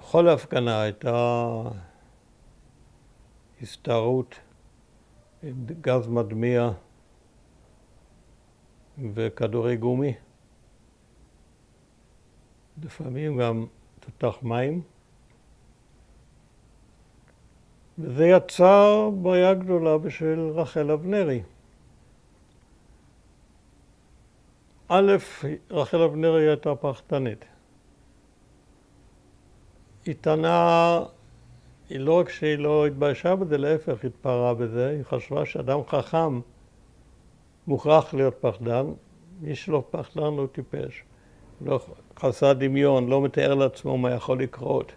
בכל הפגנה הייתה הסתערות עם גז מדמיע וכדורי גומי. לפעמים גם תותח מים. וזה יצר בעיה גדולה בשביל רחל אבנרי. א', רחל אבנרי הייתה פחדנית. היא טענה, היא לא רק שהיא לא התביישה בזה, להפך, היא התפארה בזה. היא חשבה שאדם חכם מוכרח להיות פחדן. מי שלא פחדן לא טיפש. לא חסר דמיון, לא מתאר לעצמו מה יכול לקרות.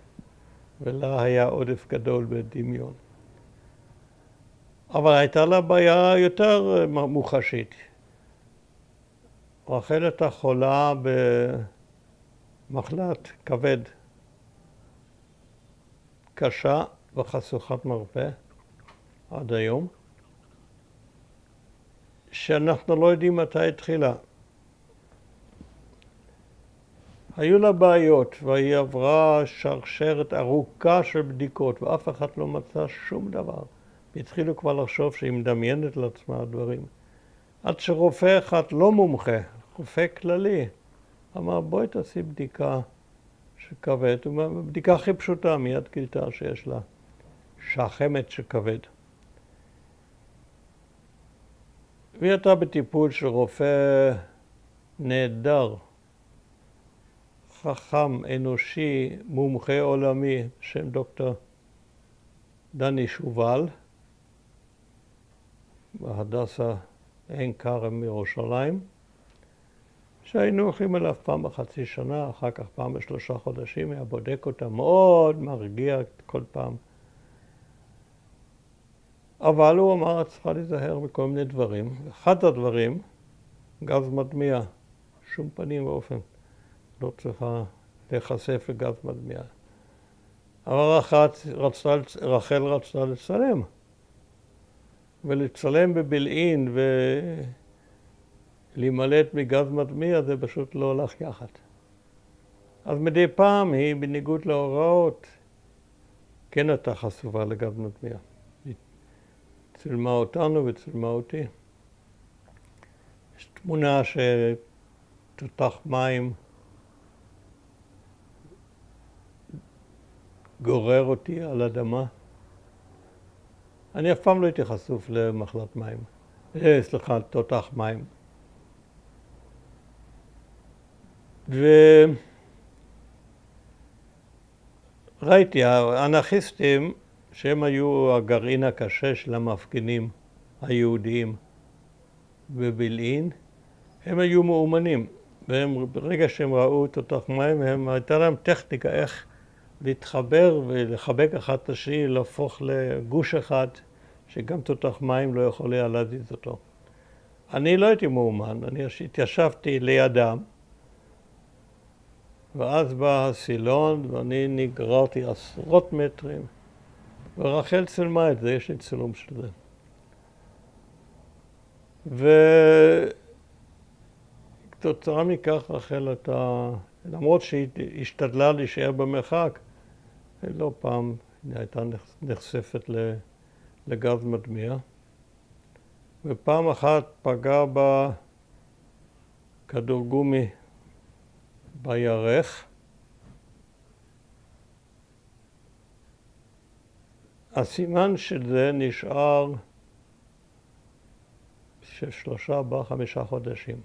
ולה היה עודף גדול בדמיון. אבל הייתה לה בעיה יותר מוחשית. רחל הייתה חולה במחלת כבד קשה וחשוכת מרפא עד היום, שאנחנו לא יודעים מתי התחילה. היו לה בעיות והיא עברה שרשרת ארוכה של בדיקות ואף אחד לא מצא שום דבר. התחילו כבר לחשוב שהיא מדמיינת לעצמה דברים. עד שרופא אחד לא מומחה, רופא כללי, אמר בואי תעשי בדיקה של כבד. בדיקה הכי פשוטה, מיד גילתה שיש לה שחמת של כבד. והיא הייתה בטיפול של רופא נהדר, חכם, אנושי, מומחה עולמי, שם דוקטור דני שובל, בהדסה עין כרם מירושלים, שהיינו הולכים אליו פעם בחצי שנה, אחר כך פעם ב3 חודשים, היה בודק אותה מאוד, מרגיע כל פעם. אבל הוא אמר, את צריכה להיזהר בכל מיני דברים. אחד הדברים, גז מדמיע, שום פנים ואופן, לא צריכה להיחשף לגז מדמיע. אבל רחל רצתה לצלם. ולצלם בבילעין ולהימלט מגז מדמיע זה פשוט לא הולך יחד. אז מדי פעם היא בניגוד להוראות כן הייתה חשופה לגז מדמיע. היא צילמה אותנו וצילמה אותי. יש תמונה שתותח מים גורר אותי על אדמה. אני אף פעם לא הייתי חשוף למחלת מים. תותח מים. וראיתי, האנרכיסטים, שהם היו הגרעין הקשה של המפגינים היהודיים בבילעין, הם היו מאומנים. וברגע שהם ראו תותח מים, הייתה להם טכניקה איך להתחבר ולחבק אחד את השני, להפוך לגוש אחד, שגם תותח מים לא יכול היה להזיז אותו. אני לא הייתי מאומן, אני התיישבתי לידם, ואז בא הסילון ואני נגררתי עשרות מטרים, ורחל צילמה את זה, יש לי צילום של זה. וכתוצאה מכך רחל הייתה, למרות שהיא השתדלה להישאר במרחק, לא פעם היא הייתה נחשפת לגז מדמיע. ופעם אחת פגע בה כדור גומי בירך. הסימן של זה נשאר 3, 4, 5 חודשים.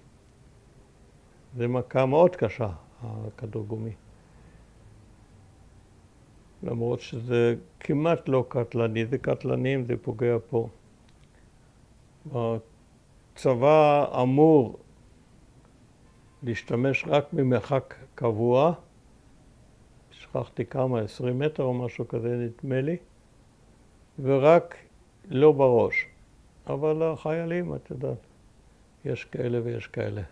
זה מכה מאוד קשה, הכדור גומי. למרות שזה כמעט לא קטלני, זה קטלני אם זה פוגע פה. הצבא אמור להשתמש רק ממרחק קבוע, שכחתי כמה, 20 מטר או משהו כזה נדמה לי, ורק לא בראש. אבל החיילים, את יודעת, יש כאלה ויש כאלה.